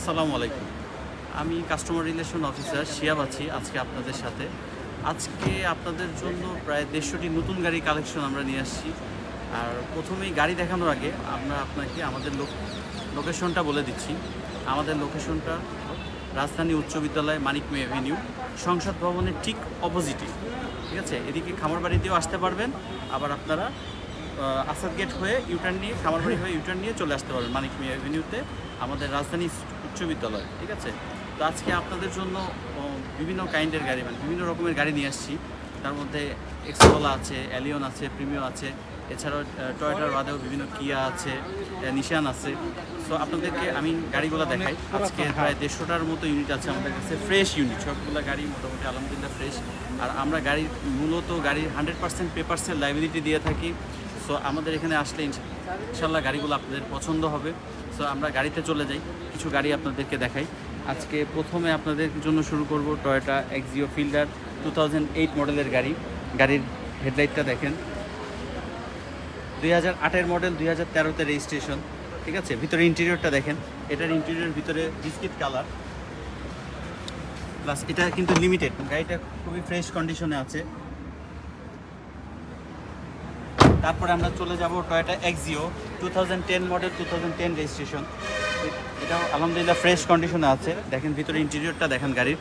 আসসালামু আলাইকুম। আমি কাস্টমার রিলেশন অফিসার শিয়াব আছি আজকে আপনাদের সাথে। আজকে আপনাদের জন্য প্রায় ১৫০টি নতুন গাড়ি কালেকশন আমরা নিয়ে আসছি। আর প্রথমেই গাড়ি দেখানোর আগে আমরা আপনাকে আমাদের লোকেশনটা বলে দিচ্ছি। আমাদের লোকেশনটা রাজধানী উচ্চ বিদ্যালয়, মানিকমে এভিনিউ, সংসদ ভবনের ঠিক অপোজিটে। ঠিক আছে, এদিকে খামারবাড়ি দিয়েও আসতে পারবেন, আবার আপনারা আসাদ গেট হয়ে ইউটার্ন নিয়ে, খামারবাড়ি হয়ে ইউটার্ন নিয়ে চলে আসতে পারবেন মানিকমে এভিনিউতে, আমাদের রাজধানী উচ্চ বিদ্যালয়। ঠিক আছে, তো আজকে আপনাদের জন্য বিভিন্ন কাইন্ডের গাড়ি, মানে বিভিন্ন রকমের গাড়ি নিয়ে আসছি। তার মধ্যে এক্সকোলা আছে, অ্যালিয়ন আছে, প্রিমিও আছে, এছাড়াও টয়োটার বাদেও বিভিন্ন কিয়া আছে, নিশান আছে। সো আপনাদেরকে আমি গাড়িগুলো দেখাই। আজকে প্রায় ১৫০টার মতো ইউনিট আছে আমাদের কাছে, ফ্রেশ ইউনিট, সবগুলো গাড়ি মোটামুটি আলহামদুলিল্লাহ ফ্রেশ। আর আমরা মূলত গাড়ির 100% পেপারসের লাইবিলিটি দিয়ে থাকি। সো আমাদের এখানে আসলে ইনশাল্লাহ গাড়িগুলো আপনাদের পছন্দ হবে। সো আমরা গাড়িতে চলে যাই, কিছু গাড়ি আপনাদেরকে দেখাই। আজকে প্রথমে আপনাদের জন্য শুরু করব টয়োটা এক্সিও ফিল্ডার 2008 মডেলের গাড়ি। গাড়ির হেডলাইটটা দেখেন, 2008-এর মডেল, 2013-তে রেজিস্ট্রেশন। ঠিক আছে, ভিতরে ইন্টেরিয়রটা দেখেন, এটার ইন্টেরিয়র ভিতরে বিস্কিট কালার, প্লাস এটা কিন্তু লিমিটেড। গাড়িটা খুবই ফ্রেশ কন্ডিশনে আছে। তারপরে আমরা চলে যাব টয়োটা এক্সিও 2010 মডেল, 2010 রেজিস্ট্রেশন। এটাও আলহামদুলিল্লাহ ফ্রেশ কন্ডিশনে আছে। দেখেন ভিতরে ইন্টেরিয়রটা দেখেন গাড়ির।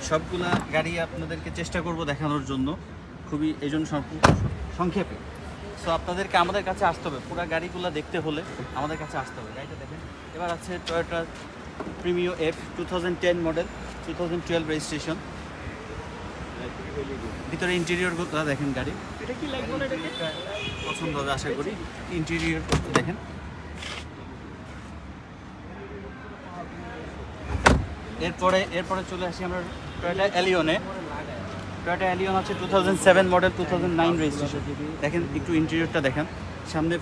সবগুলা গাড়ি আপনাদেরকে চেষ্টা করব দেখানোর জন্য, খুবই এই জন্য সংক্ষেপে। সো আপনাদেরকে আমাদের কাছে আসতে হবে, পুরো গাড়িগুলো দেখতে হলে আমাদের কাছে আসতে হবে। গাড়িটা দেখেন। এবার আছে Toyota Premio F 2010 model, 2012 registration. ভিতরে ইন্টেরিয়রগুলো দেখেন গাড়ি, এটা কি লাইক বলে, এটাকে পছন্দ হবে আশা করি। ইন্টেরিয়র দেখেন। এরপরে চলে আসি আমরা টয়োটা অ্যালিয়নে। টয়োটা অ্যালিয়ন আছে 2007 মডেল, 2009 রেজিস্ট্রেশন। দেখেন একটু ইন্টেরিয়রটা দেখেন সামনে।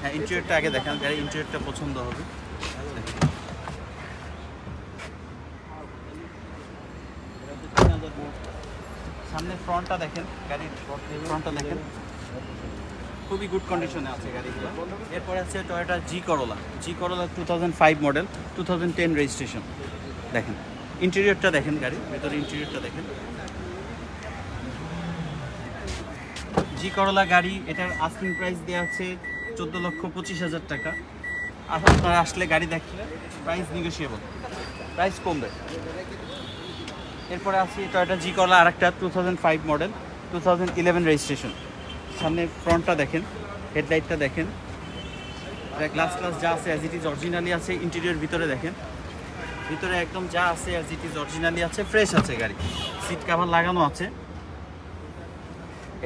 হ্যাঁ, ইন্টেরিয়রটা আগে দেখেন, গাড়ির ইন্টেরিয়রটা পছন্দ হবে। সামনে ফ্রন্টটা দেখেন, গাড়ির ফ্রন্টটা দেখেন, খুবই গুড কন্ডিশনে আছে গাড়িগুলো। এরপরে আছে টয়োটা জি করোলা 2005 মডেল, 2010 রেজিস্ট্রেশন। দেখেন ইন্টেরিয়রটা দেখেন, গাড়ির ভেতরে ইন্টেরিয়রটা দেখেন। জি করোলা গাড়ি, এটার আস্কিং প্রাইস দেওয়া আছে 14,25,000 টাকা। আপনারা আসলে গাড়ি দেখলে প্রাইস নেগোশিয়েবল, প্রাইস কমবে। এরপরে আছে টয়োটা জি করোলা আরেকটা 2005 মডেল, 2011 রেজিস্ট্রেশন। সামনে ফ্রন্টটা দেখেন, হেডলাইটটা দেখেন, গ্লাস যা আছে অ্যাজ ইট ইজ অরিজিনালি আছে। ইন্টেরিয়র ভিতরে দেখেন, ভিতরে একদম যা আছে অ্যাজ ইট ইজ অরিজিনালি আছে, ফ্রেশ আছে গাড়ি, সিট কাভার লাগানো আছে।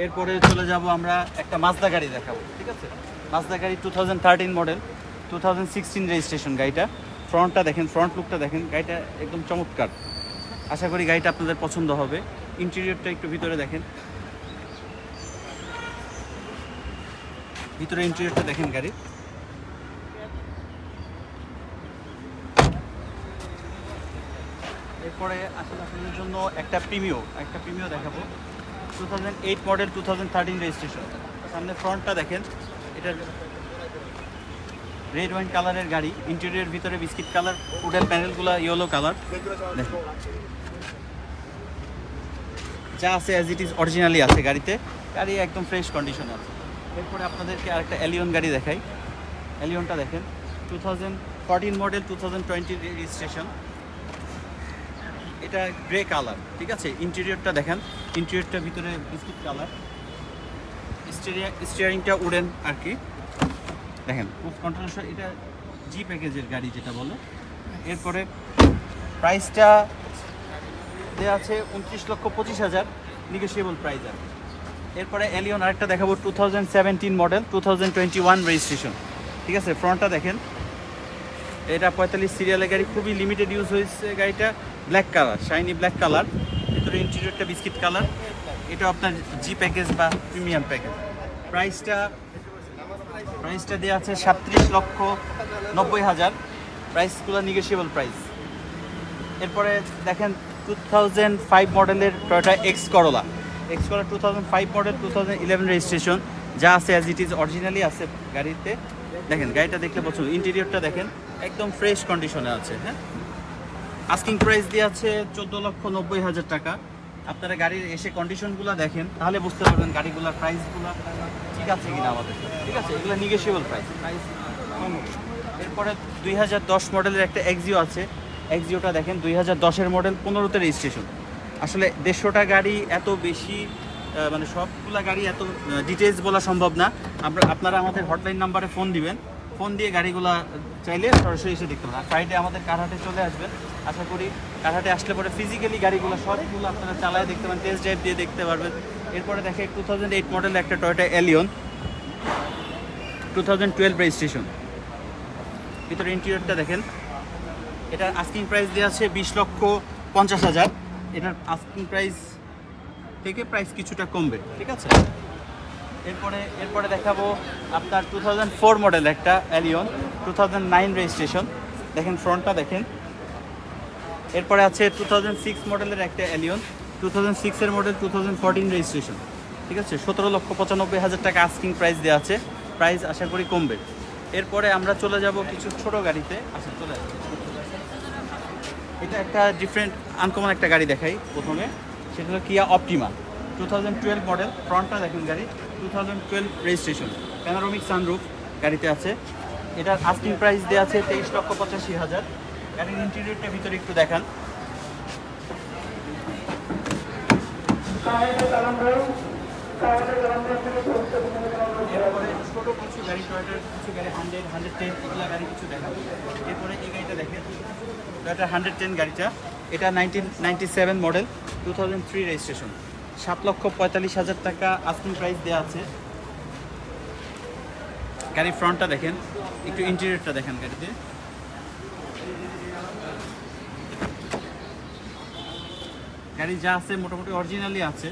এরপরে চলে যাব আমরা একটা মাজদা গাড়ি দেখাবো। ঠিক আছে, মাজদা গাড়ি 2013 মডেল, 2016 রেজিস্ট্রেশন। গাড়িটা ফ্রন্টটা দেখেন, ফ্রন্ট লুকটা দেখেন, গাড়িটা একদম চমৎকার। আশা করি গাড়িটা আপনাদের পছন্দ হবে। ইন্টেরিয়রটা একটু ভিতরে দেখেন, ভিতরে ইন্টেরিয়রটা দেখেন গাড়ি। এরপরে আসলে আপনাদের জন্য একটা প্রিমিও দেখাবো 2008 মডেল, 2013 রেজিস্ট্রেশন। সামনে ফ্রন্টটা দেখেন, এটা রেড ওয়াইন কালারের গাড়ি। ইন্টেরিয়র ভিতরে বিস্কিট কালার, উডেন প্যানেলগুলো ইয়েলো কালার। দেখেন যা আছে অ্যাজ ইট ইজ অরিজিনালি আছে গাড়িতে, গাড়ি একদম ফ্রেশ কন্ডিশনে আছে। এরপরে আপনাদেরকে আরেকটা অ্যালিয়ন গাড়ি দেখাই। অ্যালিয়নটা দেখেন 2014 মডেল, 2020 রেজিস্ট্রেশন। এটা গ্রে কালার। ঠিক আছে, ইন্টেরিয়রটা দেখেন, ইন্টেরিয়রটা ভিতরে বিস্কিট কালার, স্টিয়ারিংটা উডেন আর কি। দেখেন খুব কন্ট্রোল, এটা জি প্যাকেজের গাড়ি যেটা বলে। এরপরে প্রাইসটা দেওয়া আছে 29,25,000, নেগোশিয়েবল প্রাইস আছে। এরপরে অ্যালিয়ন আরেকটা দেখাবো 2017 মডেল, 2021 রেজিস্ট্রেশন। ঠিক আছে, ফ্রন্টটা দেখেন, এটা 45 সিরিয়ালের গাড়ি, খুবই লিমিটেড ইউজ হয়েছে গাড়িটা। Black colour, shiny black colour, ভিতরে ইন্টেরিয়রটা বিস্কিট কালার। এটা আপনার জি প্যাকেজ বা প্রিমিয়াম প্যাকেজ। প্রাইসটা দেওয়া আছে 37,90,000, প্রাইসগুলো নেগোশিয়েবল প্রাইস। এরপরে দেখেন 2005 মডেলের টয়োটা এক্সকোলা 2005 মডেল, 2011 রেজিস্ট্রেশন। যা আছে অ্যাজ ইট ইজ অরিজিনালি আছে গাড়িতে। দেখেন গাড়িটা দেখলে পছন্দ, ইন্টেরিয়রটা দেখেন একদম ফ্রেশ কন্ডিশনে আছে। হ্যাঁ, আস্কিং প্রাইস দিয়ে আছে 14,90,000 টাকা। আপনারা গাড়ির এসে কন্ডিশনগুলো দেখেন, তাহলে বুঝতে পারবেন গাড়িগুলোর প্রাইসগুলো ঠিক আছে কিনা আমাদের। ঠিক আছে, এগুলো নিগোশিয়েবল প্রাইস কম হবে। এরপরে 2010 মডেলের একটা এক্সিও আছে। এক্সিওটা দেখেন 2010-এর মডেল, 15তে রেজিস্ট্রেশন। আসলে 150টা গাড়ি এত বেশি, মানে সবগুলা গাড়ি এত ডিটেলস বলা সম্ভব না। আপনারা আমাদের হটলাইন নাম্বারে ফোন দিবেন, ফোন দিয়ে গাড়িগুলো চাইলে সরাসরি এসে দেখতে পারেন। ফ্রাইডে আমাদের কারহাটে চলে আসবেন, আশা করি কারহাটে আসলে পরে ফিজিক্যালি গাড়িগুলো সবগুলো আপনারা চালায় দেখতে পারেন, টেস্ট ড্রাইভ দিয়ে দেখতে পারবেন। এরপরে দেখে 2008 মডেলের একটা টয়োটা এলিয়ন, 2012 রেজিস্ট্রেশন। ভিতরে ইন্টেরিয়রটা দেখেন, এটার আস্কিং প্রাইস দেওয়া আছে 20,50,000। এটার আস্কিং প্রাইস থেকে প্রাইস কিছুটা কমবে। ঠিক আছে, এরপরে দেখাবো আপনার 2004 মডেল একটা এলিয়ন, 2009 রেজিস্ট্রেশন। দেখেন ফ্রন্টটা দেখেন। এরপরে আছে 2006 মডেলের একটা এলিয়ন, 2006-এর মডেল, 2014 রেজিস্ট্রেশন। ঠিক আছে, 17,95,000 টাকা আস্কিং প্রাইস দেওয়া আছে, প্রাইস আশা করি কমবে। এরপরে আমরা চলে যাব কিছু ছোট গাড়িতে। আচ্ছা, চলে আসবে। এটা একটা ডিফারেন্ট আনকমন একটা গাড়ি দেখাই প্রথমে, সেটা হলো কিয়া অপটিমা, 2012 মডেল। ফ্রন্টটা দেখুন গাড়ি, 2012 রেজিস্ট্রেশন, প্যানোরামিক সানরুফ গাড়িতে আছে। এটার আস্কিং প্রাইস দেওয়া আছে 23,85,000। গাড়ির ইন্টেরিয়রটা ভিতরে একটু দেখান। এরপরে ছোট কিছু গাড়ি, টয়োটার কিছু গাড়ি 100, 110 এগুলো গাড়ি কিছু দেখান। এরপরে এই গাড়িটা দেখেন, টয়োটা 110 গাড়িটা, এটা 1997 মডেল, 2003 রেজিস্ট্রেশন, 7,45,000 টাকা আস্কিং প্রাইস দেওয়া আছে। গাড়ির ফ্রন্টটা দেখেন, একটু ইন্টেরিয়রটা দেখেন গাড়িতে। গাড়ি যা আছে মোটামুটি অরিজিনালি আছে।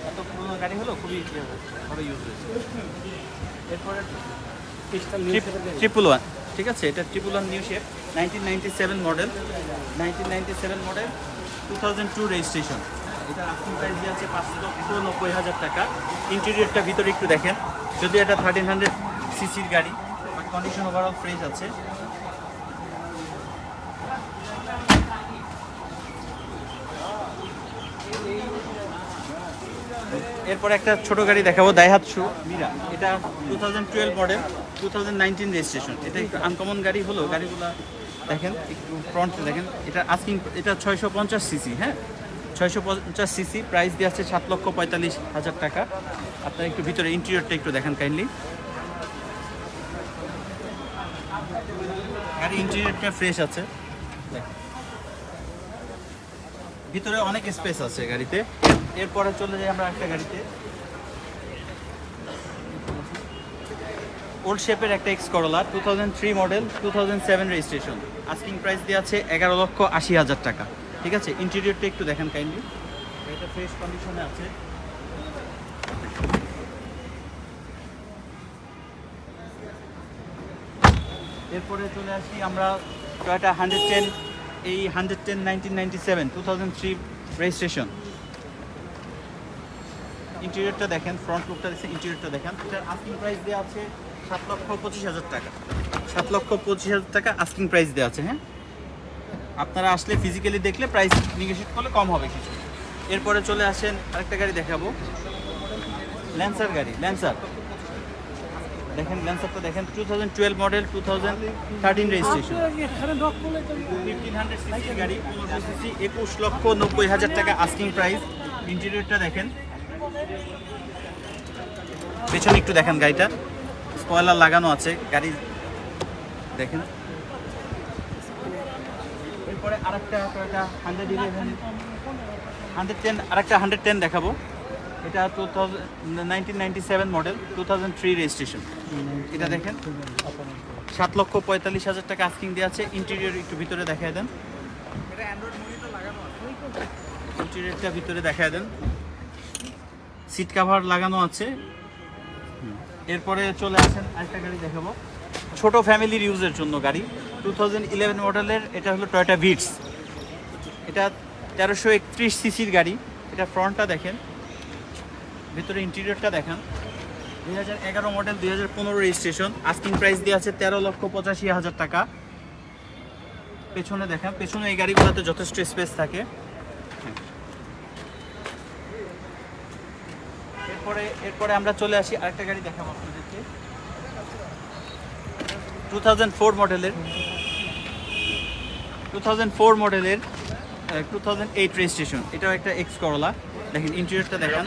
এত পুরোনো গাড়ি হলো খুবই ভালো ইউজ হয়েছে। এরপরে 111, ঠিক আছে, এটা 111 নিউ শেপ, 1997 মডেল, 2002 রেজিস্ট্রেশন। এটা আস্কিং প্রাইস দিয়ে আছে 5,90,000 টাকা। ইন্টেরিয়রটা ভিতরে একটু দেখেন, যদি এটা 1300 সিসির গাড়ি, কন্ডিশন ওভারঅল ফ্রেশ আছে। এরপরে একটা ছোট গাড়ি দেখাবো, দাইহাতসু মিরা, এটা 2012 মডেল, 2019 রেজিস্ট্রেশন। এটা একটু আনকমন গাড়ি হলো, গাড়িগুলো দেখেন একটু ফ্রন্টে দেখেন। এটা আস্কিং, এটা 650 সিসি। হ্যাঁ, 650 সিসি, প্রাইস দিয়ে আছে 7,45,000 টাকা। আপনারা একটু ভিতরে ইন্টেরিয়রটা একটু দেখেন কাইন্ডলি। গাড়ি ইন্টেরিয়রটা ফ্রেশ আছে, ভিতরে অনেক স্পেস আছে গাড়িতে। এরপরে চলে যাই আমরা একটা গাড়িতে, ওল্ড শেপের একটা X Corolla, 2003 model, 2007 registration. Asking price দিয়ে আছে 11,80,000 টাকা। ঠিক আছে, ইন্টেরিয়রটা একটু দেখেন কাইন্ডলি, এটা ফ্রেশ কন্ডিশনে আছে। এরপরে চলে আসি আমরা টয়োটা 110, এই 110 1997, 2003 রেজিস্ট্রেশন। ইন্টেরিয়রটা দেখেন, ফ্রন্ট লুকটা দেখেন, ইন্টেরিয়রটা দেখেন। এটার আস্কিং প্রাইস দেওয়া আছে 7,25,000 টাকা। 7,25,000 টাকা আস্কিং প্রাইস দেওয়া আছে। হ্যাঁ, আপনারা আসলে ফিজিক্যালি দেখলে প্রাইস নেগোশিয়েট করলে কম হবে কিছু। এরপরে চলে আসেন আরেকটা গাড়ি দেখাবো, ল্যান্সার গাড়ি, ল্যান্সার দেখেন, ল্যান্সারটা দেখেন, 2012 মডেল, 2013 রেজিস্ট্রেশন, 1500 সিসি গাড়ি, 1500 সিসি, 21,90,000 টাকা আস্কিং প্রাইস। ইন্টেরিয়রটা দেখেন, পেছনে একটু দেখেন, গাড়িটা স্পয়লার লাগানো আছে, গাড়ি দেখেন। এরপরে আরেকটা টয়োটা 110, আরেকটা 110 দেখাবো। এটা 1997 মডেল, 2003 রেজিস্ট্রেশন। এটা দেখেন, 7,45,000 টাকা আস্কিং দেওয়া আছে। ইন্টেরিয়র একটু ভিতরে দেখায় দেন, ইন্টেরিয়রটা ভিতরে দেখায় দেন, সিট কাভার লাগানো আছে। এরপরে চলে আসেন আরেকটা গাড়ি দেখাবো, ছোট ফ্যামিলির ইউজের জন্য গাড়ি, 2011 মডেলের। এটা হলো টয়োটা ভিটস, এটা 1331 সিসির গাড়ি। এটা ফ্রন্টটা দেখেন, ভেতরে ইন্টেরিয়রটা দেখান। 2011 মডেল, 2015 রেজিস্ট্রেশন। আস্কিং প্রাইস দিয়ে আছে 13,85,000 টাকা। পেছনে দেখান, পেছনে এই গাড়িগুলোতে যথেষ্ট স্পেস থাকে। এরপরে আমরা চলে আসি আরেকটা গাড়ি দেখাবো আপনাদেরকে। 2004 মডেলের 2008 রেজিস্ট্রেশন। এটাও একটা এক্স করলা। দেখেন ইন্টেরিয়রটা দেখান।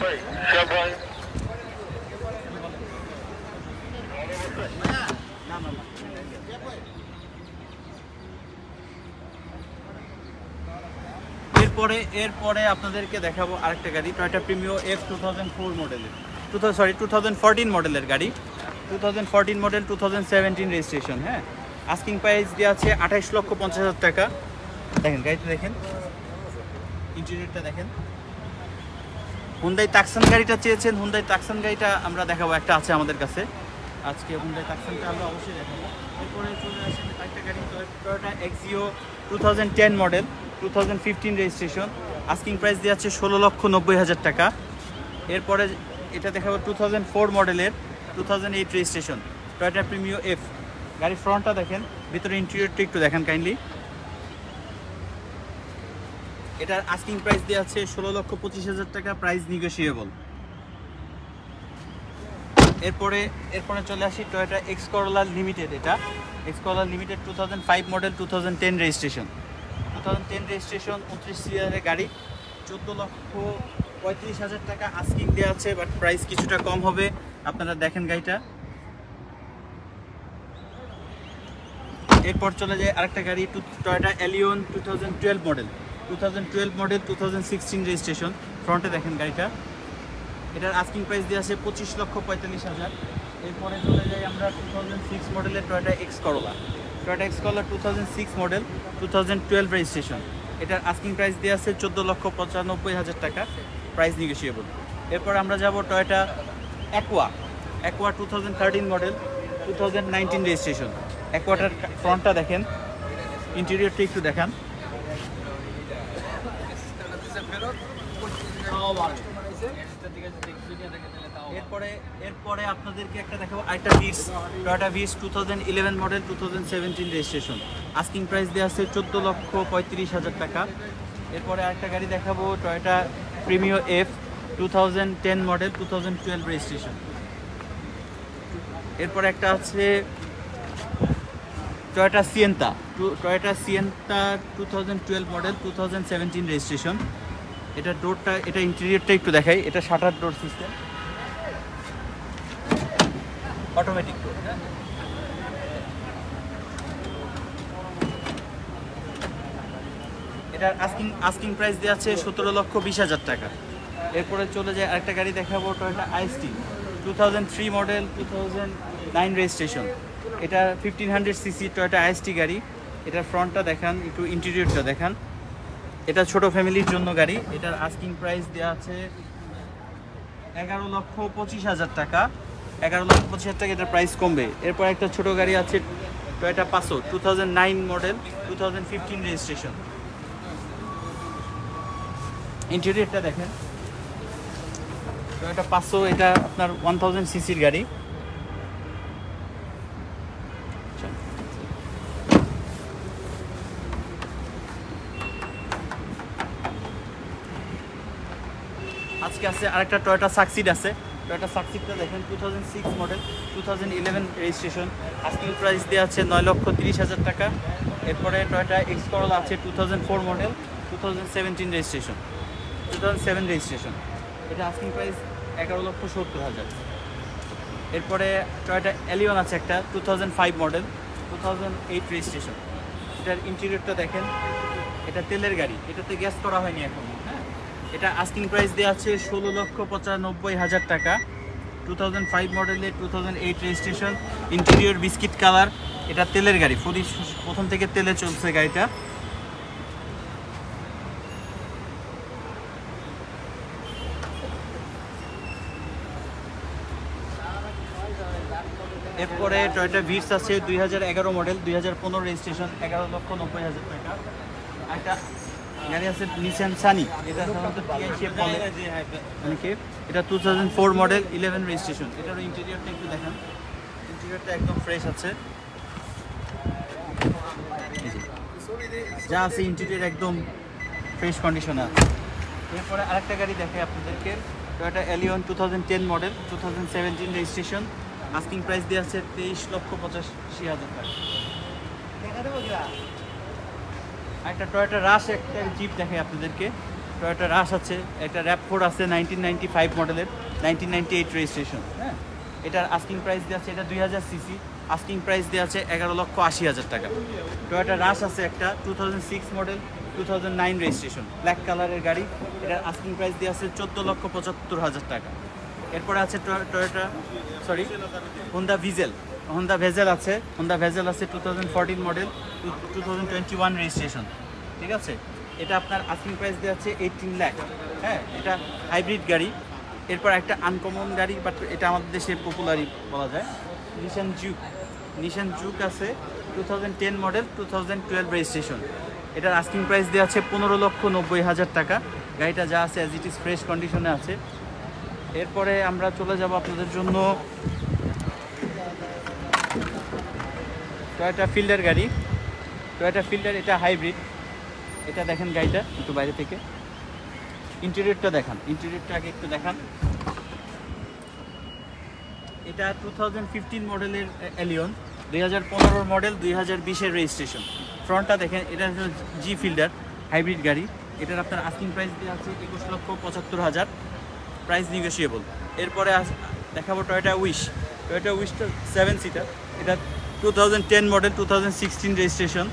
এরপরে আপনাদেরকে দেখাবো আরেকটা গাড়ি, টয়োটা প্রিমিও F 2004 মডেলের 2014 মডেলের গাড়ি। 2014 মডেল, 2017 রেজিস্ট্রেশন। হ্যাঁ, আস্কিং প্রাইস দেওয়া আছে 28,50,000 টাকা। দেখেন গাড়িটা দেখেন, ইন্টেরিয়রটা দেখেন। হুন্ডাই টাকসান গাড়িটা চেয়েছেন, হুন্ডাই টাকসান গাড়িটা আমরা দেখাবো, একটা আছে আমাদের কাছে আজকে। হুন্ডাই টাকসানটা আমরা অবশ্যই দেখাবো। এরপরে চলে আসেন আরেকটা গাড়ি, Toyota Axio 2010 model, 2015 registration. Asking price দেওয়া আছে 16,90,000 টাকা। এরপরে এটা দেখাবো 2004 মডেলের, 2008 রেজিস্ট্রেশন, টয়োটা প্রিমিও F। গাড়ির ফ্রন্টটা দেখেন, ভিতরে ইন্টেরিয়রটা একটু দেখেন কাইন্ডলি। এটার আস্কিং প্রাইস দেওয়া আছে 16,25,000 টাকা, প্রাইস নেগোশিয়েবল। এরপরে চলে আসি টয়োটা এক্স করলা লিমিটেড। এটা X Corolla limited 2005 model, 2010 registration. 2010 registration, 29 সিরিয়ালের গাড়ি। 14,35,000 টাকা আস্কিং দেওয়া আছে, বাট প্রাইস কিছুটা কম হবে। আপনারা দেখেন গাড়িটা। এরপর চলে যায় আরেকটা গাড়ি, টয়োটা এলিয়ন 2012 মডেল, 2016 রেজিস্ট্রেশন। ফ্রন্টে দেখেন গাড়িটা। এটার আস্কিং প্রাইস দেওয়া আছে 25,45,000। এরপরে চলে যাই আমরা 2006 মডেলের Toyota X Corolla. Toyota X Corolla 2006 model, 2012 registration. এটার আস্কিং প্রাইস দেওয়া আছে 14,95,000 টাকা, প্রাইস নেগোশিয়েবল। এরপর আমরা যাব টয়োটা অ্যাকোয়া 2013 মডেল, 2019 রেজিস্ট্রেশন। অ্যাকোয়াটার ফ্রন্টটা দেখেন, ইন্টেরিয়রটা একটু দেখান। এরপরে আপনাদেরকে একটা দেখাবো, আরেকটা Vitz, Toyota Vitz 2011 model, 2017 registration. Asking price দেওয়া আছে 14,35,000 টাকা। এরপরে আরেকটা গাড়ি দেখাবো, Toyota Premio F 2010 model, 2012 registration. এরপরে একটা আছে টয়োটা সিয়েন্তা 2012 মডেল, 2017 রেজিস্ট্রেশন। এটা ডোরটা, এটা ইন্টেরিয়রটা একটু দেখাই। এটা শাটার ডোর সিস্টেম, অটোমেটিক ডোর। এটার আস্কিং প্রাইস দেওয়া আছে 17,20,000 টাকা। এরপরে চলে যায় আরেকটা গাড়ি দেখাবো, টয়োটা আইএসটি 2003 মডেল, 2009 রেজিস্ট্রেশন। এটা 1500 সিসি টয়োটা আইএসটি গাড়ি। এটার ফ্রন্টটা দেখান, একটু ইন্টেরিয়রটা দেখান। এটা ছোট ফ্যামিলির জন্য গাড়ি। এটার আস্কিং প্রাইস দেওয়া আছে 11,25,000 টাকা। 11,25,000 টাকা এটার প্রাইস কমবে। এরপর একটা ছোট গাড়ি আছে, টয়োটা পাসো 2009 মডেল, 2015 রেজিস্ট্রেশন। ইন্টেরিয়রটা দেখেন, টয়োটা পাসো, এটা আপনার 1000 সিসির গাড়ি। আজকে আছে আরেকটা টয়োটা সাকসিড আছে। টয়োটা সাকসিডটা দেখেন 2006 মডেল, 2011 রেজিস্ট্রেশন। আস্কিং প্রাইস দেওয়া আছে 9,30,000 টাকা। এরপরে টয়োটা এক্স করলা আছে 2004 মডেল, 2017 রেজিস্ট্রেশন, 2007 রেজিস্ট্রেশন। এটা আস্কিং প্রাইস 11,70,000। এরপরে টয়োটা এলিয়ন আছে একটা 2005 মডেল, 2008 রেজিস্ট্রেশন। এটার ইন্টেরিয়রটা দেখেন, এটা তেলের গাড়ি, এটাতে গ্যাস করা হয়নি এখন। হ্যাঁ, এটা আস্কিং প্রাইস দেওয়া আছে 16,95,000 টাকা। 2005 মডেলের, 2008 রেজিস্ট্রেশন। Interior biscuit colour. এটা তেলের গাড়ি, প্রথম থেকে তেলে চলছে গাড়িটা। এরপরে টয়োটা ভিটস আছে 2011 মডেল, 2015 রেজিস্ট্রেশন, 11,90,000 টাকা। একটা গাড়ি আছে নিসান সানি, এটা সাধারণত টিআই শেপ বলে অনেকে। এটা 2004 মডেল 11 রেজিস্ট্রেশন। এটার ইন্টেরিয়রটা একটু দেখান, ইন্টেরিয়রটা একদম ফ্রেশ আছে, যা আছে ইন্টেরিয়র একদম ফ্রেশ কন্ডিশনে আছে। এরপরে আরেকটা গাড়ি দেখাই আপনাদেরকে, Toyota Allion 2010 model 2017 registration. Asking price দিয়ে আছে 23,85,000 টাকা। একটা টয়োটা রাশ, একটা জিপ দেখাই আপনাদেরকে, টয়োটা রাশ আছে, একটা RAV4 আছে 1995 মডেলের 1998 রেজিস্ট্রেশন। হ্যাঁ, এটার আস্কিং প্রাইস দিয়ে আছে, এটা 2000 সিসি, আস্কিং প্রাইস দিয়ে আছে 11,80,000 টাকা। টয়োটা রাশ আছে একটা 2006 মডেল 2009 রেজিস্ট্রেশন, ব্ল্যাক কালারের গাড়ি, এটার আস্কিং প্রাইস দিয়ে আছে 14,75,000 টাকা। এরপরে আছে হোন্ডা ভেজেল আছে, হোন্ডা ভেজেল আছে 2014 মডেল 2021 রেজিস্ট্রেশন। ঠিক আছে, এটা আপনার আস্কিং প্রাইস দেওয়া আছে 18 লাখ। হ্যাঁ, এটা হাইব্রিড গাড়ি। এরপর একটা আনকমন গাড়ি, বাট এটা আমাদের দেশে পপুলারই বলা যায়, নিশান জুক আছে 2010 মডেল 2012 রেজিস্ট্রেশন। এটার আস্কিং প্রাইস দেওয়া আছে 15,90,000 টাকা। গাড়িটা যা আছে অ্যাজ ইট ইজ ফ্রেশ কন্ডিশনে আছে। এরপরে আমরা চলে যাব আপনাদের জন্য টয়োটা ফিল্ডার গাড়ি, টয়োটা ফিল্ডার, এটা হাইব্রিড। এটা দেখেন গাড়িটা একটু বাইরে থেকে, ইন্টেরিয়রটা দেখান, ইন্টেরিয়রটা আগে একটু দেখান। এটা 2015 মডেলের এলিয়ন, 2015 মডেল 2020-এর রেজিস্ট্রেশন। ফ্রন্টটা দেখেন, এটা জি ফিল্ডার হাইব্রিড গাড়ি। এটার আপনার আস্কিং প্রাইস দেওয়া আছে 21,75,000, প্রাইস নিগোসিয়েবল। এরপরে দেখাবো টয়োটা উইশটা 7 সিটার, এটা 2010 মডেল 2016 রেজিস্ট্রেশন।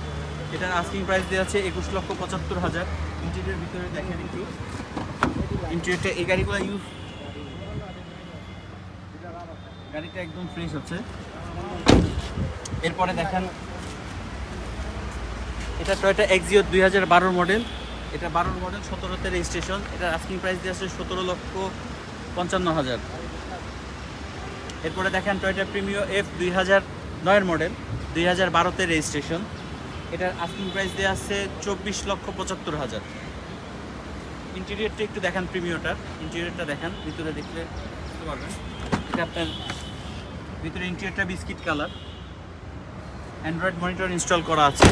এটার আস্কিং প্রাইস দেওয়া আছে 21,75,000। ইন্টেরিয়র ভিতরে দেখেন একটু, ইন্টেরিয়রটা এই গাড়িগুলো গাড়িটা একদম ফ্রেশ হচ্ছে। এরপরে দেখেন, এটা টয়োটা এক্সিও 2012 মডেল, এটা 12 মডেল 17তে রেজিস্ট্রেশন। এটার আস্কিং প্রাইস দিয়ে আছে 17,55,000। এরপরে দেখেন টয়োটা প্রিমিও F 2009 মডেল 2012-তে রেজিস্ট্রেশন। এটার আস্কিং প্রাইস দেওয়া আছে 24,75,000। ইন্টেরিয়রটা একটু দেখান, প্রিমিওটার ইন্টেরিয়রটা দেখান, ভিতরে দেখলে বুঝতে পারবেন। এটা আপনার ভিতরে ইন্টেরিয়রটা biscuit colour, Android monitor install করা আছে।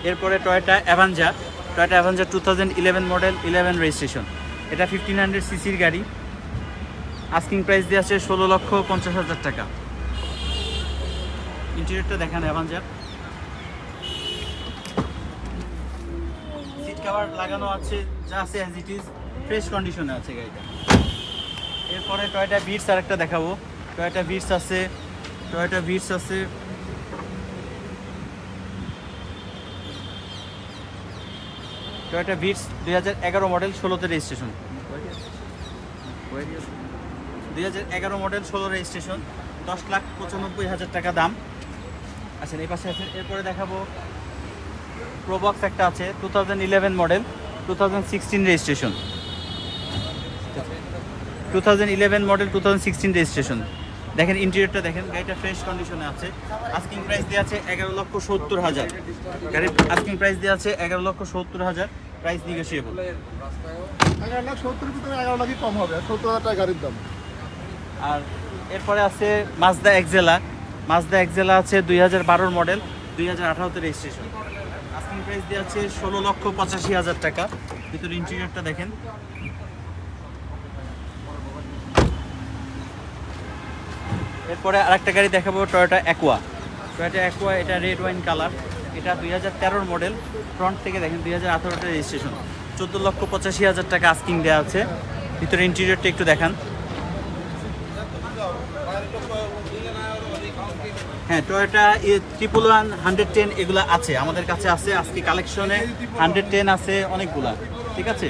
এরপরে টয়োটা অ্যাভেঞ্জার 2011 মডেল 11 রেজিস্ট্রেশন। এটা 1500 সিসির গাড়ি, আস্কিং প্রাইস দিয়ে আছে 16,50,000 টাকা। ইন্টেরিয়রটা দেখান অ্যাভেঞ্জার, সিট কভার লাগানো আছে, যা আছে অ্যাজ ইট ইজ ফ্রেশ কন্ডিশনে আছে গাড়িটা। এরপরে টয়োটা ভিটস আরেকটা দেখাবো, টয়োটা ভিটস আছে টয়োটা ভিটস 2011 মডেল 16তে রেজিস্ট্রেশন, 2011 মডেল 16 রেজিস্ট্রেশন, 10,95,000 টাকা দাম। আচ্ছা, এই পাশে আছে। এরপরে দেখাবো প্রোবক্স একটা আছে 2011 মডেল 2016 রেজিস্ট্রেশন, 2011 মডেল 2016 রেজিস্ট্রেশন। দেখেন ইন্টেরিয়রটা দেখেন, গাড়িটা ফ্রেশ কন্ডিশনে আছে। আস্কিং প্রাইস দেওয়া আছে 11,70,000। গাড়ির আস্কিং প্রাইস দেওয়া আছে 11,70,000, প্রাইস নিগোসিয়েবল। 11,70,000 ভিতরে 11 লাখই কম হবে, 70,000 টাকা গাড়ির দাম। আর এরপরে আছে মাজদা এক্সেলা আছে 2012 মডেল 2018-তে রেজিস্ট্রেশন। আস্কিং প্রাইস দেওয়া আছে 16,85,000 টাকা। ভিতরে ইন্টেরিয়রটা দেখেন। এরপরে আরেকটা গাড়ি দেখাবো, টয়োটা অ্যাকোয়া, এটা রেড ওয়াইন কালার, এটা 2013 মডেল, ফ্রন্ট থেকে দেখেন 2018-তে রেজিস্ট্রেশন, 14,85,000 টাকা আস্কিং দেওয়া আছে। ভিতরে ইন্টেরিয়রটা একটু দেখান। হ্যাঁ, টয়োটা 111, 110 এগুলো আছে আমাদের কাছে আছে। আজকে কালেকশনে 110 আছে অনেকগুলা, ঠিক আছে,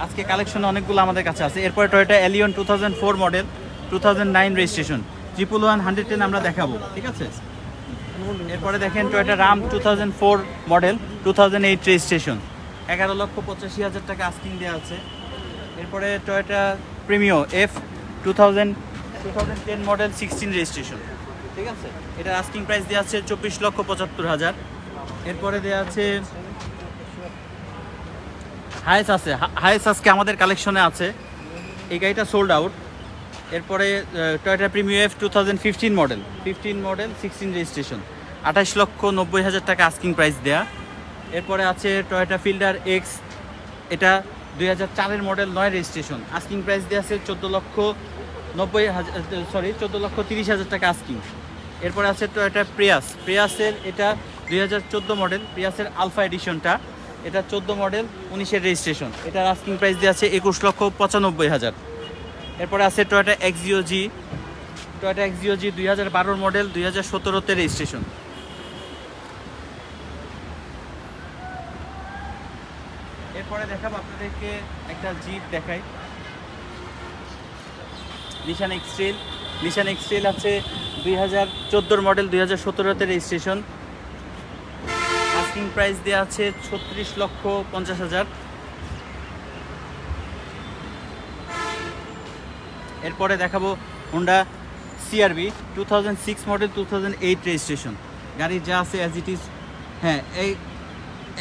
আজকে কালেকশনে অনেকগুলো আমাদের কাছে আছে। এরপরে টয়োটা এলিয়ন 2004 মডেল 2009 রেজিস্ট্রেশন, 111, 110 আমরা দেখাবো, ঠিক আছে। এরপরে দেখেন টয়োটা রাম 2004 মডেল 2008 রেজিস্ট্রেশন, 11,85,000 টাকা আস্কিং দেওয়া আছে। এরপরে Toyota Premio F 2010 model 16 registration, ঠিক আছে, এটা আস্কিং প্রাইস দেওয়া আছে 24,75,000। এরপরে দেওয়া আছে হায়েস আজকে আমাদের কালেকশনে আছে এই গাড়িটা সোল্ড আউট। এরপরে Toyota Premio F 2015 model 16 registration, 28,90,000 টাকা আস্কিং প্রাইস দেয়া। এরপরে আছে টয়োটা ফিল্ডার এক্স, এটা 2004 মডেল 9 রেজিস্ট্রেশন, আস্কিং প্রাইস দেওয়া আছে 14,30,000 টাকা আস্কিং। এরপরে আছে টয়োটা প্রিয়াসের এটা 2014 মডেল, প্রিয়াসের আলফা এডিশনটা, এটা 14 মডেল 19 রেজিস্ট্রেশন, এটার আস্কিং প্রাইস দেওয়া আছে 21,95,000। এরপরে আছে টয়োটা এক্সিও জি 2012 মডেল 2017-তে রেজিস্ট্রেশন। এরপরে দেখাবো আপনাদেরকে একটা জিপ দেখাই, নিশান এক্সট্রেল আছে 2014 মডেল 2017-তে রেজিস্ট্রেশন, আস্কিং প্রাইস দেওয়া আছে 36,50,000। এরপরে দেখাবো হোন্ডা সিআরভি 2006 মডেল 2008 রেজিস্ট্রেশন, গাড়ি যা আছে অ্যাজ ইট ইজ। হ্যাঁ, এই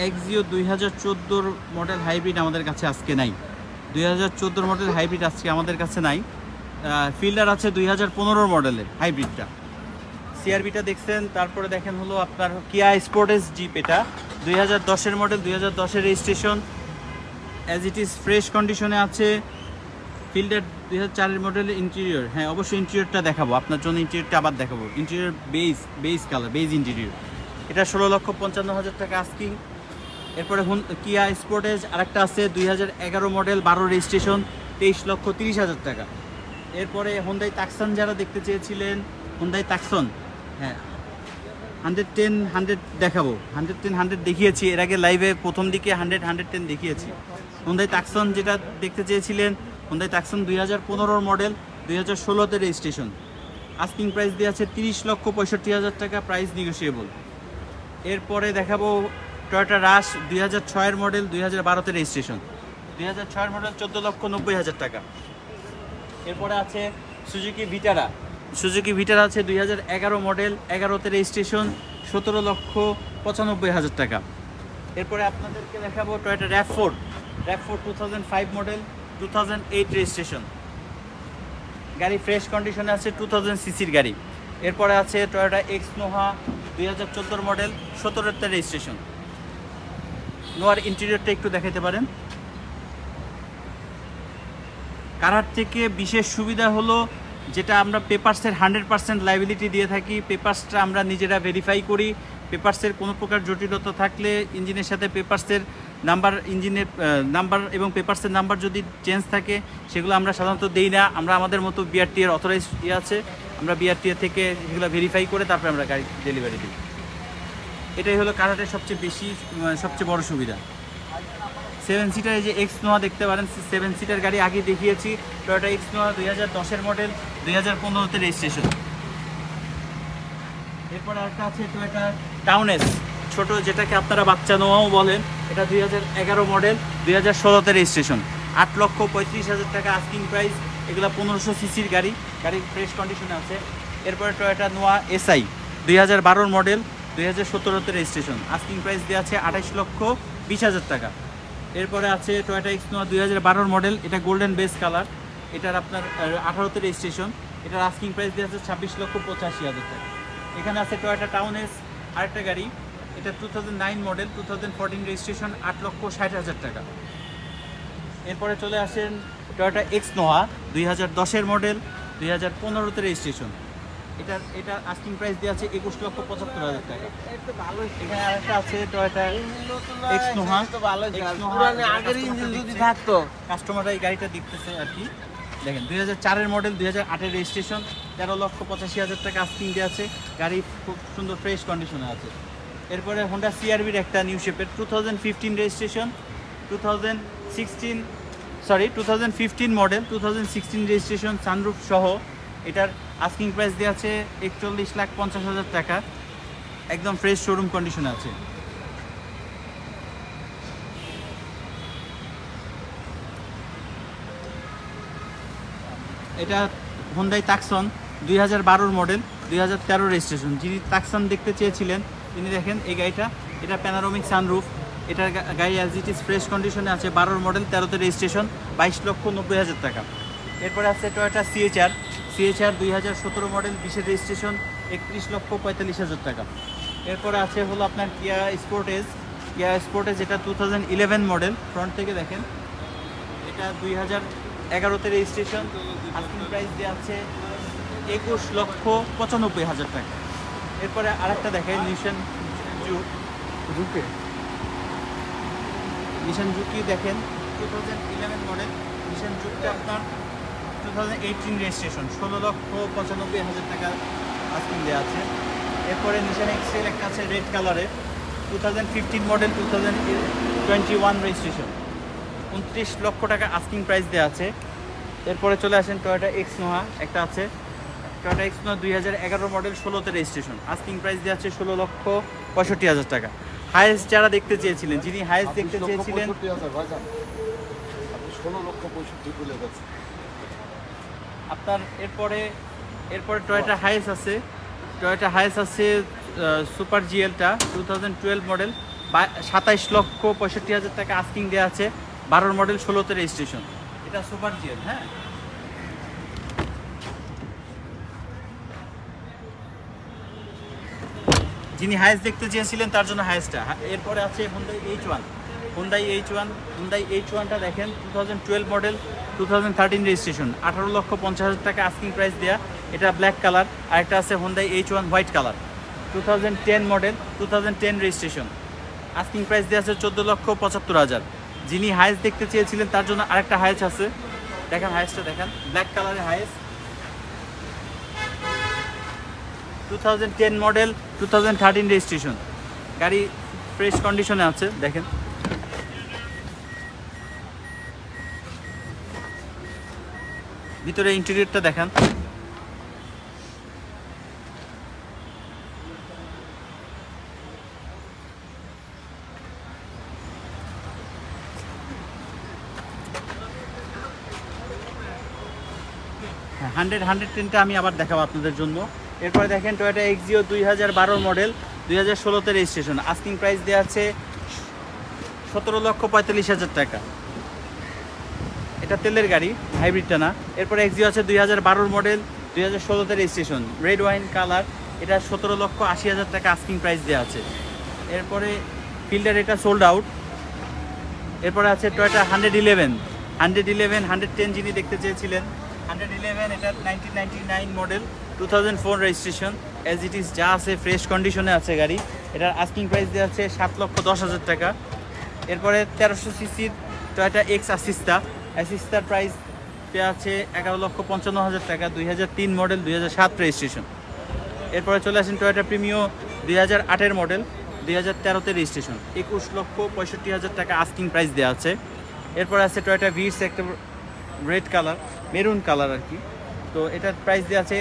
এক্সিও 2014 মডেল হাইব্রিড আমাদের কাছে আজকে নাই, 2014 মডেল হাইব্রিড আজকে আমাদের কাছে নাই। ফিল্ডার আছে 2015 মডেলের হাইব্রিডটা, সিআরভিটা দেখছেন। তারপরে দেখেন হলো আপনার কিয়া স্পোর্টেজ জিপ, এটা 2010 model 2010 registration, as it is fresh কন্ডিশনে আছে। ফিল্ডার 2004 মডেলের ইন্টেরিয়র, হ্যাঁ অবশ্যই ইন্টেরিয়রটা দেখাবো আপনার জন্য, ইন্টেরিয়রটা আবার দেখাবো। Interior beige colour, beige interior, এটা 16,55,000 টাকা আস্কিং। এরপরে কিয়া স্পোর্টেজ আরেকটা আছে 2011 মডেল 12 রেজিস্ট্রেশন, 23,30,000 টাকা। এরপরে হোন্ডাই তাকসন যারা দেখতে চেয়েছিলেন, হোন্ডাই তাকসন, হ্যাঁ 110 দেখাবো, 110 দেখিয়েছি এর আগে লাইভে, প্রথম দিকে 110 দেখিয়েছি। হোন্ডাই তাকসন যেটা দেখতে চেয়েছিলেন, হোন্ডাই তাকসন 2015 মডেল 2016-তে রেজিস্ট্রেশন, আস্কিং প্রাইস দেওয়া আছে 30,65,000 টাকা, প্রাইস নিগোসিয়েবল। এরপরে দেখাবো টয়োটা রাশ 2006 মডেল 2012-তে রেজিস্ট্রেশন, 2006 মডেল 14,90,000 টাকা। এরপরে আছে সুজুকি ভিটারা আছে 2011 মডেল 11-তে রেজিস্ট্রেশন, 17,95,000 টাকা। এরপরে আপনাদেরকে দেখাবো টয়োটা র্যাভ4 2005 মডেল 2008 রেজিস্ট্রেশন, গাড়ি ফ্রেশ কন্ডিশনে আছে, 2000 সিসির গাড়ি। এরপরে আছে Toyota x Noha 2014 model 17-তে registration, নোয়ার ইন্টেরিয়রটা একটু দেখাতে পারেন। কারার থেকে বিশেষ সুবিধা হলো যেটা আমরা পেপারসের 100% লাইবিলিটি দিয়ে থাকি, পেপারসটা আমরা নিজেরা ভেরিফাই করি। পেপারসের কোনো প্রকার জটিলতা থাকলে ইঞ্জিনের সাথে পেপারসের নাম্বার, ইঞ্জিনের নাম্বার এবং পেপারসের নাম্বার যদি চেঞ্জ থাকে সেগুলো আমরা সাধারণত দেই না। আমরা আমাদের মতো বিআরটি এর অথরাইজ আছে, আমরা বিআরটি থেকে সেগুলো ভেরিফাই করে তারপরে আমরা গাড়ি ডেলিভারি দিই। এটাই হলো কারাটের সবচেয়ে বড় সুবিধা। 7 সিটার এই যে এক্স নোয়া দেখতে পারেন, 7 সিটার গাড়ি আগে দেখিয়েছি, টয়োটা এক্স নোয়া 2010 মডেল 2015-তে রেজিস্ট্রেশন। এরপরে একটা আছে টয়োটা টাউনেস ছোট, যেটাকে আপনারা বাচ্চা নোয়াও বলেন, এটা 2011 মডেল 2016-তে রেজিস্ট্রেশন, 8,35,000 টাকা আস্কিং প্রাইস। এগুলো 1500 সিসির গাড়ি ফ্রেশ কন্ডিশনে আছে। এরপরে টয়োটা নোয়া এসআই 2012 মডেল 2017-তে রেজিস্ট্রেশন, আস্কিং প্রাইস দেওয়া আছে 28,20,000 টাকা। এরপরে আছে টয়োটা এক্স নোয়া 2012 মডেল, এটা গোল্ডেন বেস কালার, এটার আপনার 18-তে রেজিস্ট্রেশন, এটার আস্কিং প্রাইস দেওয়া আছে 26,85,000 টাকা। এখানে আছে টয়োটা টাউনেস আরেকটা গাড়ি, এটা 2009 মডেল 2014 রেজিস্ট্রেশন, 8,60,000 টাকা। এরপরে চলে আসেন টয়োটা এক্স নোয়া 2010 মডেল 2015-তে রেজিস্ট্রেশন, এটা আস্কিং প্রাইস দেওয়া আছে 21,75,000 টাকা। এখানে আরেকটা আছে টয়োটা এক্স নোহা, আগের ইঞ্জিন যদি থাকতো, কাস্টমাররা এই গাড়িটা দেখতেছে আর কি। দেখেন 2004 মডেল 2008 রেজিস্ট্রেশন, 13,85,000 টাকা আস্কিং দেওয়া আছে, গাড়ি খুব সুন্দর ফ্রেশ কন্ডিশনে আছে। এরপরে হোন্ডা সিআরভির একটা নিউ শেপের 2015 রেজিস্ট্রেশন, 2015 মডেল 2016 রেজিস্ট্রেশন, সানরুফ সহ, এটার আস্কিং প্রাইস দেওয়া আছে 41,50,000 টাকা, একদম ফ্রেশ শোরুম কন্ডিশনে আছে। এটা হোন্ডাই তাকসন 2012 মডেল 2013 রেজিস্ট্রেশন, যিনি তাকসন দেখতে চেয়েছিলেন তিনি দেখেন এই গাড়িটা, এটা প্যানারোমিক সানরুফ, এটার গাড়ি অ্যাজ ইট ইজ ফ্রেশ কন্ডিশনে আছে, 12 মডেল 13-তে রেজিস্ট্রেশন, 22,90,000 টাকা। এরপরে আছে টয়োটা সিএচআর 2017 মডেল 20-এর রেজিস্ট্রেশন 31,45,000 টাকা। এরপরে আছে হলো আপনার কিয়া স্পোর্টেজ এটা 2011 মডেল, ফ্রন্ট থেকে দেখেন। এটা 2011-তে রেজিস্ট্রেশন, আস্কিং প্রাইস দেওয়া আছে 21,95,000 টাকা। এরপরে আরেকটা দেখেন নিশান জুকি দেখেন 2011 মডেল নিশান জুকটা আপনার 2018 রেজিস্ট্রেশন 16,95,000 টাকা আস্কিং দেওয়া আছে। এরপরে নিশান এক্সেল একটা আছে রেড কালারের 2015 মডেল 2021 রেজিস্ট্রেশন 29 লক্ষ টাকা আস্কিং প্রাইস দেওয়া আছে। এরপরে চলে আসেন টয়োটা এক্স নোহা একটা আছে, Toyota x Noha 2011 model 16-তে registration, asking price দেওয়া আছে 16,65,000 টাকা। হাইয়েস্ট যারা দেখতে চেয়েছিলেন, যিনি হাইয়েস্ট দেখতে চেয়েছিলেন, 16,65,000 বলে গেছে আপনার এরপরে টয়োটা হাইয়েস্ট আছে সুপার জিএলটা 2012 মডেল 27,65,000 টাকা আস্কিং দেওয়া আছে, 12 মডেল 16-তে রেজিস্ট্রেশন, এটা সুপার জিএল। হ্যাঁ, যিনি হাইয়েস্ট দেখতে চেয়েছিলেন তার জন্য হাইয়েস্টটা। এরপরে আছে হুন্ডাই H1টা দেখেন 2012 মডেল 2013 রেজিস্ট্রেশন 18,50,000 টাকা আস্কিং প্রাইস দেয়া, এটা ব্ল্যাক কালার। আরেকটা আছে Hyundai H1 white colour 2010 model 2010 registration, asking price দেওয়া আছে 14,75,000। যিনি হাইয়েস্ট দেখতে চেয়েছিলেন তার জন্য আরেকটা হাইয়েস্ট আছে, দেখেন হাইয়েস্টটা দেখেন, ব্ল্যাক কালারের হাইয়েস্ট 2010 মডেল 2013 রেজিস্ট্রেশন, গাড়ি ফ্রেশ কন্ডিশনে আছে দেখেন। ভিতরে ইন্টেরিয়রটা দেখান, হ্যাঁ 110টা আমি আবার দেখাবো আপনাদের জন্য। এরপরে দেখেন টয়োটা এক্সিও 2012 মডেল 2016-তে রেজিস্ট্রেশন, আস্কিং প্রাইস দেওয়া আছে 17,45,000 টাকা, এটা তেলের গাড়ি, হাইব্রিডটা না। এরপরে এক্সিও আছে 2012 মডেল 2016-তে রেজিস্ট্রেশন, রেড ওয়াইন কালার, এটা 17,80,000 টাকা আস্কিং প্রাইস দেওয়া আছে। এরপরে ফিল্ডার এটা সোল্ড আউট। এরপরে আছে টয়োটা 110 যিনি দেখতে চেয়েছিলেন, 111 এটা 1999 model 2004 registration, as it is যা আছে ফ্রেশ কন্ডিশনে আছে গাড়ি, এটার আস্কিং প্রাইস দেওয়া আছে 7,10,000 টাকা। এরপরে 1300 সিসির টয়োটা এক্স অ্যাসিস্তার প্রাইস দেওয়া আছে 11,55,000 টাকা, 2003 মডেল 2007 রেজিস্ট্রেশন। এরপরে চলে আসেন টয়োটা প্রিমিও 2008 মডেল 2013-তে রেজিস্ট্রেশন, 21,65,000 টাকা আস্কিং প্রাইস দেওয়া আছে। এরপরে আছে টয়োটা ভিটস একটা রেড কালার, মেরুন কালার আর কি, তো এটার প্রাইস দেওয়া আছে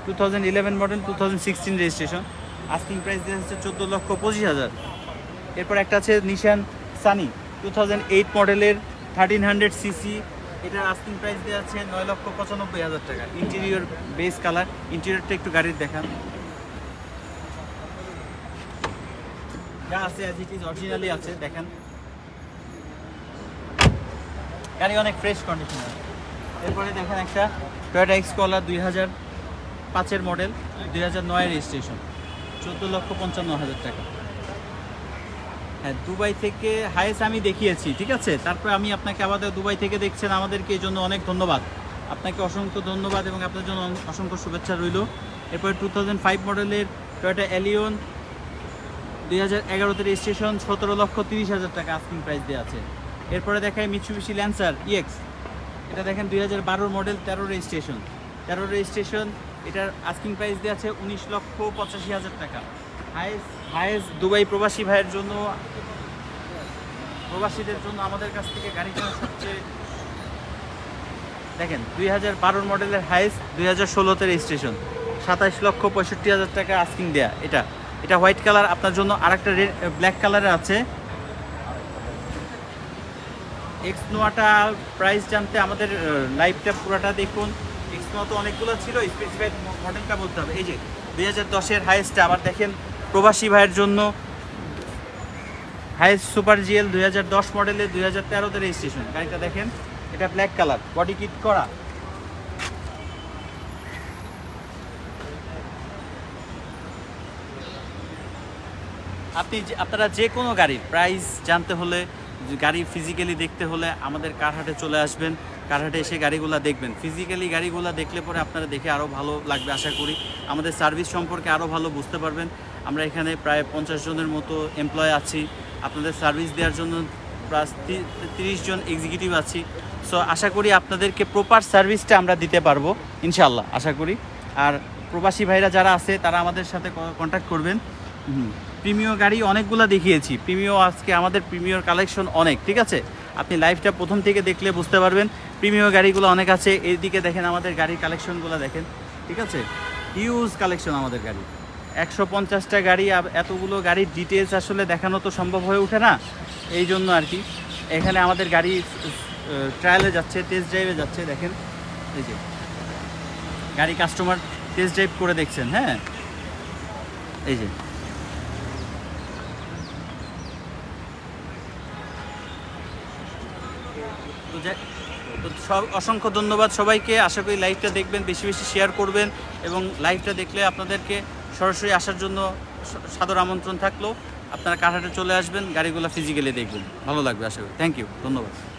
2011 মডেল 2016 রেজিস্ট্রেশন, আস্কিং প্রাইস দেওয়া আছে 14,25,000। এরপর একটা আছে নিশান সানি 2008 মডেলের 1300 সিসি, এটার আস্কিং প্রাইস দেওয়া আছে 9,95,000 টাকা, ইন্টেরিয়র বেস কালার, ইন্টেরিয়রটা একটু গাড়ির দেখান, যা আছে অ্যাজ ইট ইজ অরিজিনালি আছে দেখেন, গাড়ি অনেক ফ্রেশ কন্ডিশন আছে। এরপরে দেখেন একটা টয়োটা এক্সকলার 2005-এর মডেল 2009 রেজিস্ট্রেশন, 14,55,000 টাকা। হ্যাঁ, দুবাই থেকে হাইয়েস্ট আমি দেখিয়েছি, ঠিক আছে। তারপরে আমি আপনাকে আবার দুবাই থেকে দেখছেন, আমাদেরকে এই জন্য অনেক ধন্যবাদ, আপনাকে অসংখ্য ধন্যবাদ এবং আপনার জন্য অসংখ্য শুভেচ্ছা রইল। এরপরে 2005 মডেলের টয়োটা এলিয়ন 2011-তে রেজিস্ট্রেশন, 17,30,000 টাকা আস্কিং প্রাইস দেওয়া আছে। এরপরে দেখায় মিৎসুবিশি ল্যান্সার ইএক্স, এটা দেখেন 2012 মডেল 13 রেজিস্ট্রেশন, এটার আস্কিং প্রাইস দেওয়া আছে 19,85,000 টাকা। হাইয়েস্ট দুবাই প্রবাসী ভাইয়ের জন্য, প্রবাসীদের জন্য আমাদের কাছ থেকে গাড়ি কেনার সবচেয়ে দেখেন 2012 মডেলের হাইয়েস্ট 2016-তে রেজিস্ট্রেশন, 27,65,000 টাকা আস্কিং দেয়া। এটা হোয়াইট কালার, আপনার জন্য আরেকটা রেড ব্ল্যাক কালারের আছে। এক্স নোয়াটা প্রাইস জানতে আমাদের লাইভটা পুরোটা দেখুন। এক্স নোয়া তো অনেকগুলো ছিল, স্পেসিফাইড মডেলটা বলতে হবে। এই যে 2010-এর হাইয়েস্টটা আবার দেখেন প্রবাসী ভাইয়ের জন্য, হাইয়েস্ট সুপার জিএল 2010 মডেলের 2013-তে রেজিস্ট্রেশন, গাড়িটা দেখেন, এটা ব্ল্যাক কালার, বডি কিট করা, আপনারা যে কোনো গাড়ির প্রাইস জানতে হলে, গাড়ি ফিজিক্যালি দেখতে হলে আমাদের কারহাটে চলে আসবেন। কারহাটে এসে গাড়িগুলো দেখবেন। ফিজিক্যালি গাড়িগুলো দেখলে পরে আপনারা দেখে আরও ভালো লাগবে আশা করি। আমাদের সার্ভিস সম্পর্কে আরও ভালো বুঝতে পারবেন। আমরা এখানে প্রায় 50 জনের মতো এমপ্লয় আছি। আপনাদের সার্ভিস দেওয়ার জন্য প্রায় 30 জন এক্সিকিউটিভ আছি। সো আশা করি আপনাদেরকে প্রপার সার্ভিসটা আমরা দিতে পারবো ইনশাআল্লাহ, আশা করি। আর প্রবাসী ভাইরা যারা আছে তারা আমাদের সাথে কন্ট্যাক্ট করবেন। প্রিমিয় গাড়ি অনেকগুলো দেখিয়েছি। আজকে আমাদের প্রিমিয়র কালেকশন অনেক, ঠিক আছে? আপনি লাইভটা প্রথম থেকে দেখলে বুঝতে পারবেন। প্রিমিয় গাড়িগুলো অনেক আছে। এইদিকে দেখেন, আমাদের গাড়ির কালেকশনগুলো দেখেন, ঠিক আছে? হিউজ কালেকশন আমাদের গাড়ি, 150টা গাড়ি। এতগুলো গাড়ির ডিটেলস আসলে দেখানো তো সম্ভব হয়ে ওঠে না, এই জন্য আর কি। এখানে আমাদের গাড়ি ট্রায়ালে যাচ্ছে, টেস্ট ড্রাইভে যাচ্ছে। দেখেন এই যে গাড়ি কাস্টমার টেস্ট ড্রাইভ করে দেখছেন। হ্যাঁ, এই যে তো অসংখ্য ধন্যবাদ সবাইকে। আশা করি লাইভটা দেখবেন, বেশি বেশি শেয়ার করবেন, এবং লাইভটা দেখলে আপনাদেরকে সরাসরি আসার জন্য সাদর আমন্ত্রণ থাকলো। আপনারা কারহাটে চলে আসবেন, গাড়িগুলো ফিজিক্যালি দেখবেন, ভালো লাগবে আশা করি। থ্যাংক ইউ, ধন্যবাদ।